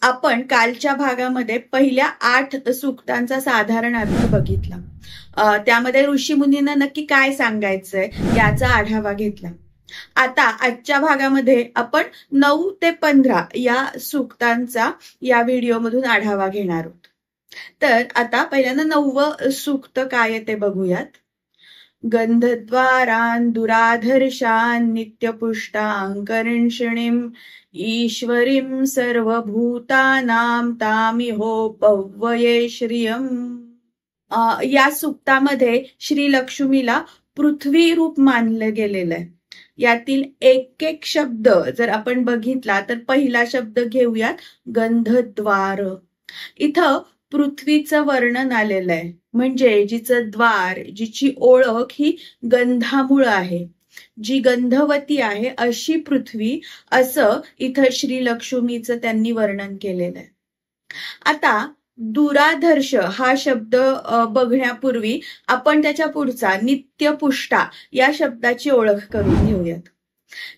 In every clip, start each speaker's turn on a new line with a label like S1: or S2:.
S1: आपण कालच्या भागामध्ये पहिल्या 8 सूक्तांचा साधारण अर्थ बघितला. त्यामध्ये ऋषीमुनींना नक्की काय सांगायचंय याचा आढावा घेतला. आता आजच्या भागामध्ये आपण 9 ते 15 या सूक्तांचा या व्हिडिओमधून आढावा घेणार आहोत. तर आता पहिल्यांदा 9वं सूक्त काय आहे ते बघूयात. गंधद्वारान् दुराधर्षान् नित्यपुष्टां करिष्णीं ईश्वरीं सर्वभूतानां तामिहोपव्यये श्रियम्. या सूक्तामध्ये श्री लक्ष्मीला पृथ्वी रूप मानलं गेलेलं आहे. यातील एक एक शब्द जर आपण बघितला तर पहिला शब्द घेऊयात, गंधद्वार. इथं पृथ्वीचं वर्णन आलेलं आहे, म्हणजे जिचं द्वार, जिची ओळख ही गंधामुळं आहे, जी गंधवती आहे अशी पृथ्वी, असं इथं श्री लक्ष्मीचं त्यांनी वर्णन केलेलं आहे. आता दुराधर्ष हा शब्द बघण्यापूर्वी आपण त्याच्या पुढचा नित्यपुष्टा या शब्दाची ओळख करून घेऊयात.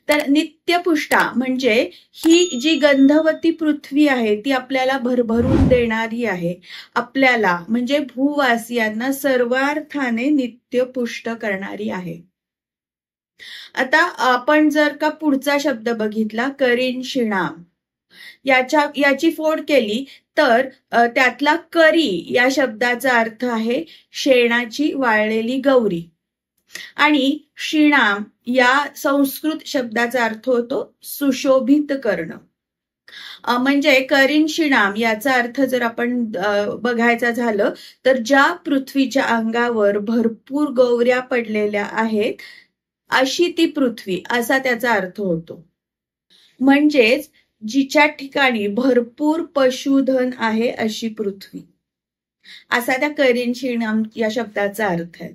S1: तर नित्यपुष्टा म्हणजे ही जी गंधवती पृथ्वी आहे ती आपल्याला भरभरून देणारी आहे. आपल्याला म्हणजे भूवासियांना सर्वार्थाने नित्यपुष्ट करणारी आहे. आता आपण जर का पुढचा शब्द बघितला, करिष्णाम, याची फोड केली तर त्यातला करी या शब्दाचा अर्थ आहे शेणाची वाळलेली गौरी, आणि शिणाम या संस्कृत शब्दाचा अर्थ होतो सुशोभित करणं. म्हणजे करिष्णाम याचा अर्थ जर आपण बघायचा झालं तर ज्या पृथ्वीच्या अंगावर भरपूर गौऱ्या पडलेल्या आहेत अशी ती पृथ्वी, असा त्याचा अर्थ होतो. म्हणजेच जिच्या ठिकाणी भरपूर पशुधन आहे अशी पृथ्वी, असा त्या करिष्णाम या शब्दाचा अर्थ आहे.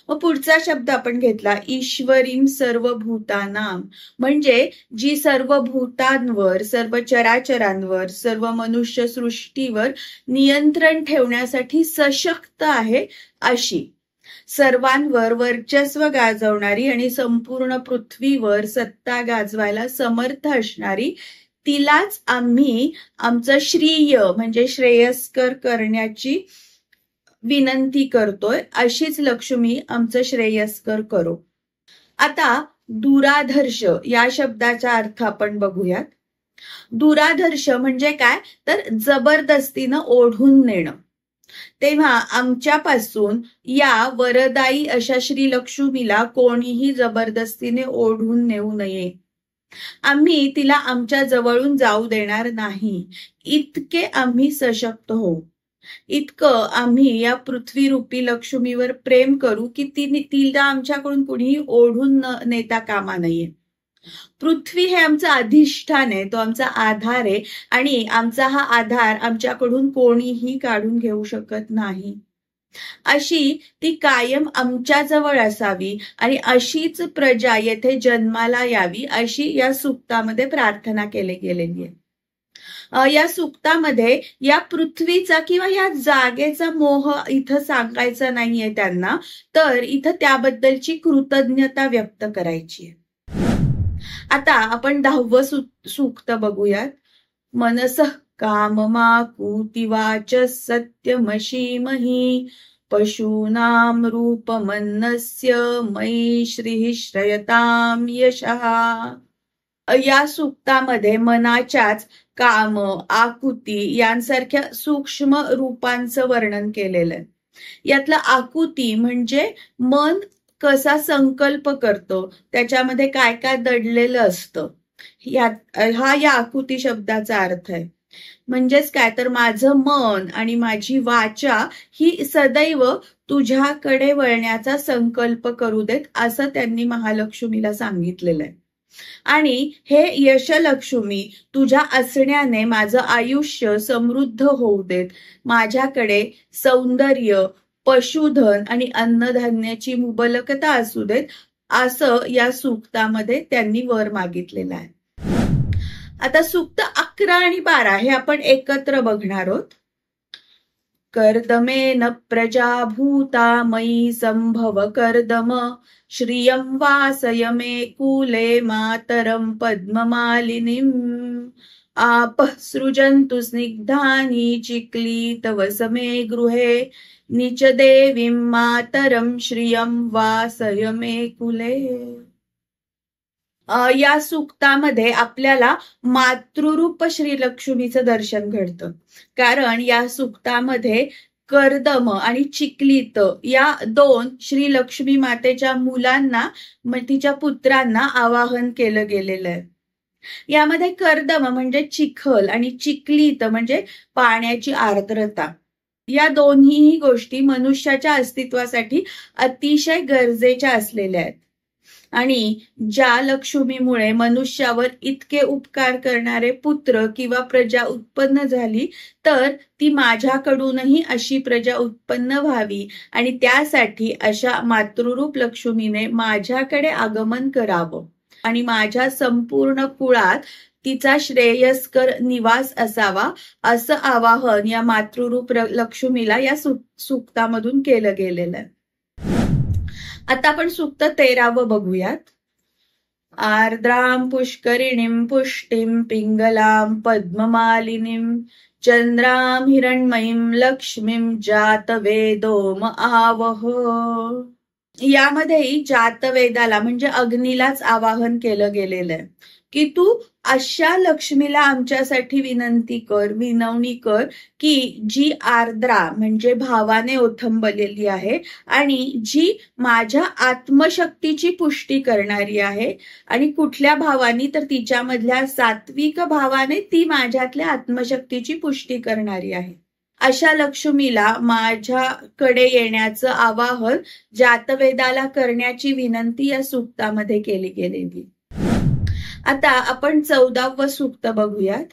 S1: मग पुढचा शब्द आपण घेतला, ईश्वरीं सर्वभूतानां, म्हणजे जी सर्व भूतांवर, सर्व चराचरांवर, सर्व मनुष्य सृष्टीवर नियंत्रण ठेवण्यासाठी सशक्त आहे अशी, सर्वांवर वर्चस्व गाजवणारी आणि संपूर्ण पृथ्वीवर सत्ता गाजवायला समर्थ असणारी, तिलाच आम्ही आमचं श्रेय म्हणजे श्रेयस्कर करण्याची विनंती करतोय, अशीच लक्ष्मी आमचं श्रेयस्कर करो. आता दुराधर्ष या शब्दाचा अर्थ आपण बघूयात. दुराधर्ष म्हणजे काय, तर जबरदस्तीनं ओढून नेणं. तेव्हा आमच्यापासून या वरदायी अशा श्री लक्ष्मीला कोणीही जबरदस्तीने ओढून नेऊ नये. आम्ही तिला आमच्या जवळून जाऊ देणार नाही, इतके आम्ही सशक्त होऊ, इतकं आम्ही या पृथ्वीरूपी लक्ष्मीवर प्रेम करू की तिला आमच्याकडून कुणीही ओढून नेता कामा नये. पृथ्वी हे आमचं अधिष्ठान आहे, तो आमचा आधार आहे, आणि आमचा हा आधार आमच्याकडून कोणीही काढून घेऊ शकत नाही. अशी ती कायम आमच्या जवळ असावी आणि अशीच प्रजा येथे जन्माला यावी, अशी या सूक्तामध्ये प्रार्थना केली गेलेली आहे. या सूक्तामध्ये या पृथ्वीचा किंवा या जागेचा मोह इथं सांगायचा नाहीये त्यांना, तर इथं त्याबद्दलची कृतज्ञता व्यक्त करायची आहे. आता आपण 10वं सूक्त बघूयात. मनसः काममाकुतिवाच सत्यमशीमहि पशूनां रूपमन्नस्य मयि श्रीः श्रयतां यशः. या सूक्तामध्ये मनाच्याच काम, आकुती यांसारख्या सूक्ष्म रूपांचं वर्णन केलेलं आहे. यातलं आकुती म्हणजे मन कसा संकल्प करतो, त्याच्यामध्ये काय काय दडलेलं असतं, हा या आकुती शब्दाचा अर्थ आहे. म्हणजेच काय, तर माझं मन आणि माझी वाचा ही सदैव तुझ्याकडे वळण्याचा संकल्प करू देत, असं त्यांनी महालक्ष्मीला सांगितलेलं आहे. आणि हे यशलक्ष्मी, तुझ्या असण्याने माझं आयुष्य समृद्ध होऊ देत, माझ्याकडे सौंदर्य, पशुधन आणि अन्नधान्याची मुबलकता असू देत, असं या सूक्तामध्ये त्यांनी वर मागितलेलं आहे. आता सूक्त 11 आणि 12 हे आपण एकत्र बघणार आहोत. कर्दमेन प्रजा भूता मयि संभव कर्दम श्रियं वासय मे कुले मातरं पद्ममालिनीं आपः सृजन्तु स्निग्धानि चिक्लीत वसमे गृहे निच देवीं मातरं श्रियं वासय मे कुले. या सूक्तामध्ये आपल्याला मातृरूप श्रीलक्ष्मीचं दर्शन घडतं. कारण या सूक्तामध्ये कर्दम आणि चिक्लीत या दोन श्री लक्ष्मी मातेच्या मुलांना, तिच्या पुत्रांना आवाहन केलं गेलेलं आहे. यामध्ये कर्दम म्हणजे चिखल आणि चिक्लीत म्हणजे पाण्याची आर्द्रता. या दोन्हीही गोष्टी मनुष्याच्या अस्तित्वासाठी अतिशय गरजेच्या असलेल्या आहेत. आणि ज्या लक्ष्मीमुळे मनुष्यावर इतके उपकार करणारे पुत्र किंवा प्रजा उत्पन्न झाली, तर ती माझ्याकडूनही अशी प्रजा उत्पन्न व्हावी आणि त्यासाठी अशा मातृरूप लक्ष्मीने माझ्याकडे आगमन करावं आणि माझ्या संपूर्ण कुळात तिचा श्रेयस्कर निवास असावा, असं आवाहन या मातृरूप लक्ष्मीला या सूक्तामधून केलं गेलेलं आहे. आता आपण सूक्त 13 बघूयात. आर्द्रां पुष्करिणीं पुष्टिं पिंगलां पद्ममालिनीं चंद्रां हिरण्मयीं लक्ष्मीं जातवेदोम आवह. यामध्येही जातवेदाला म्हणजे अग्नीलाच आवाहन केलं गेलेलं आहे की तू अशा लक्ष्मीला आमच्यासाठी विनवणी कर की जी आर्द्रा म्हणजे भावाने ओथंबलेली आहे आणि जी माझ्या आत्मशक्तीची पुष्टी करणारी आहे. आणि कुठल्या भावानी, तर तिच्यामधल्या सात्विक भावाने ती माझ्यातल्या आत्मशक्तीची पुष्टी करणारी आहे. अशा लक्ष्मीला माझ्याकडे येण्याचं आवाहन जातवेदाला करण्याची विनंती या सूक्तामध्ये केली गेलेली. आता आपण 14वं सूक्त बघूयात.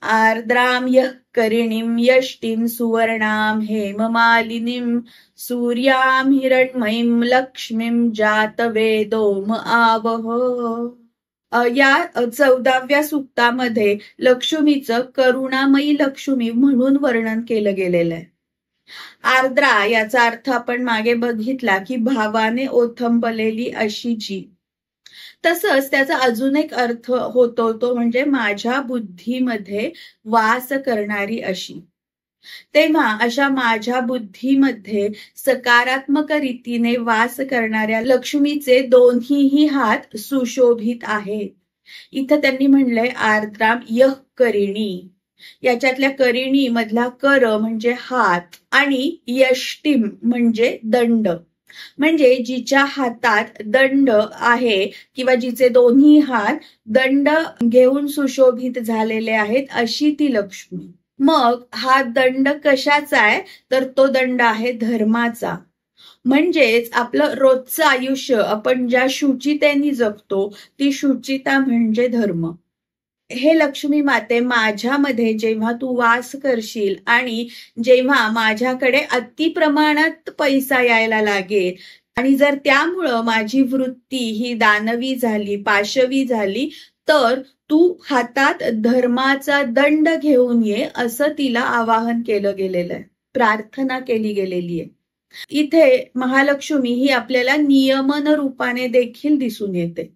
S1: आर्द्रां यः करिणीं यष्टीं सुवर्णां हेममालिनीं सूर्यां हिरण्मयीं लक्ष्मीं जातवेदोम आवह. या 14व्या सूक्तामध्ये लक्ष्मीचं करुणामयी लक्ष्मी म्हणून वर्णन केलं गेलेलं आहे. आर्द्रा याचा अर्थ आपण मागे बघितला की भावाने ओथंबलेली अशी जी. तसंच त्याचा अजून एक अर्थ होतो तो म्हणजे माझ्या बुद्धीमध्ये वास करणारी अशी. तेव्हा अशा माझ्या बुद्धीमध्ये सकारात्मक रीतीने वास करणाऱ्या लक्ष्मीचे दोन्हीही हात सुशोभित आहेत. इथं त्यांनी म्हणलंय आर्द्रां यः करिणी. याच्यातल्या करिणी मधला कर म्हणजे हात आणि यष्टीम म्हणजे दंड. म्हणजे जिच्या हातात दंड आहे किंवा जिचे दोन्ही हात दंड घेऊन सुशोभित झालेले आहेत अशी ती लक्ष्मी. मग हा दंड कशाचा आहे, तर तो दंड आहे धर्माचा. म्हणजेच आपलं रोजचं आयुष्य आपण ज्या शुचितेने जगतो ती शुचिता म्हणजे धर्म. हे लक्ष्मी माते, माझ्यामध्ये जेव्हा तू वास करशील आणि जेव्हा माझ्याकडे अति प्रमाणात पैसा यायला लागेल आणि जर त्यामुळं माझी वृत्ती ही दानवी झाली, पाशवी झाली, तर तू हातात धर्माचा दंड घेऊन ये, असं तिला आवाहन केलं गेलेलं आहे, प्रार्थना केली गेलेली आहे. इथे महालक्ष्मी ही आपल्याला नियमन रूपाने देखील दिसून येते.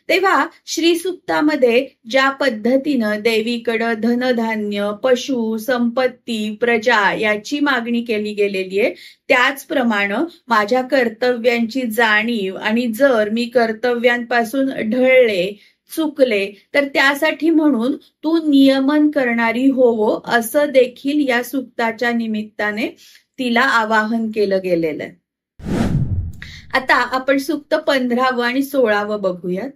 S1: तेव्हा श्री सूक्तामध्ये ज्या पद्धतीनं देवीकडं धनधान्य, पशु, संपत्ती, प्रजा याची मागणी केली गेलेली आहे, त्याचप्रमाणे माझ्या कर्तव्यांची जाणीव आणि जर मी कर्तव्यांपासून ढळले, चुकले, तर त्यासाठी म्हणून तू नियमन करणारी होवो, असं देखील या सूक्ताच्या निमित्ताने तिला आवाहन केलं गेलेलं आहे. आता आपण सूक्त 15 आणि 16 बघूयात.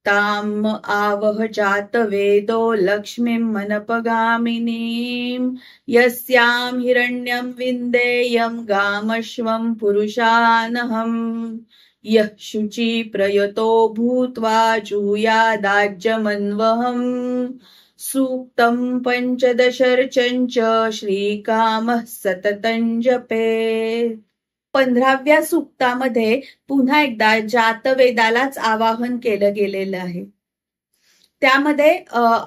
S1: ताम आवह जातवेदो लक्ष्मीं मनपगामिनीं यस्यां हिरण्यं विन्देयं गामश्वं पुरुषानहम् यः शुचि प्रयतो भूत्वा जूयादाज्यमन्वहम् सूक्तं 15 श्रीकामः सततं जपेत्. 15व्या सूक्तामध्ये पुन्हा एकदा जातवेदालाच आवाहन केलं गेलेलं आहे. त्यामध्ये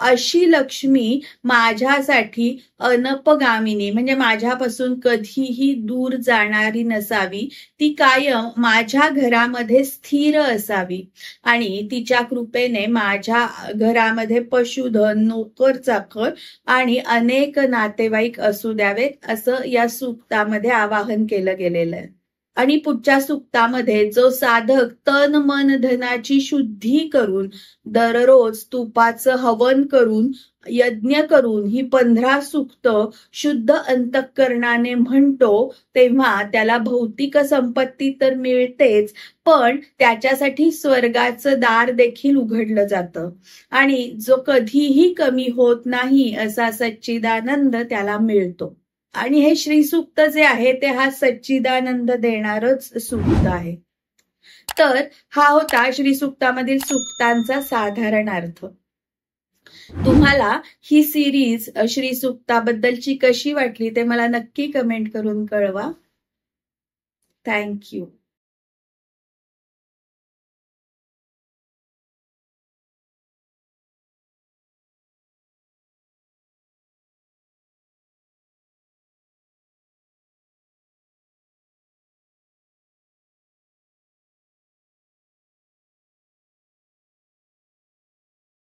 S1: अशी लक्ष्मी माझ्यासाठी अनपगामिनी म्हणजे माझ्यापासून कधीही दूर जाणारी नसावी, ती कायम माझ्या घरामध्ये स्थिर असावी आणि तिच्या कृपेने माझ्या घरामध्ये पशुधन, नोकर चाकर आणि अनेक नातेवाईक असू द्यावेत, असं या सूक्तामध्ये आवाहन केलं गेलेलं आहे. आणि पुढच्या सूक्तामध्ये जो साधक तन मन धनाची शुद्धी करून दररोज तुपाचं हवन करून यज्ञ करून ही 15 सूक्त शुद्ध अंतःकरणाने म्हणतो, तेव्हा त्याला भौतिक संपत्ती तर मिळतेच, पण त्याच्यासाठी स्वर्गाचं दार देखील उघडलं जातं आणि जो कधीही कमी होत नाही असा सच्चिदानंद त्याला मिळतो. आणि हे श्रीसूक्त जे आहे ते हा सच्चिदानंद देणारच सूक्त आहे. तर हा होता श्रीसूक्तामधील सूक्तांचा साधारण अर्थ. तुम्हाला ही सिरीज श्रीसूक्ताबद्दलची कशी वाटली ते मला नक्की कमेंट करून कळवा. थँक्यू.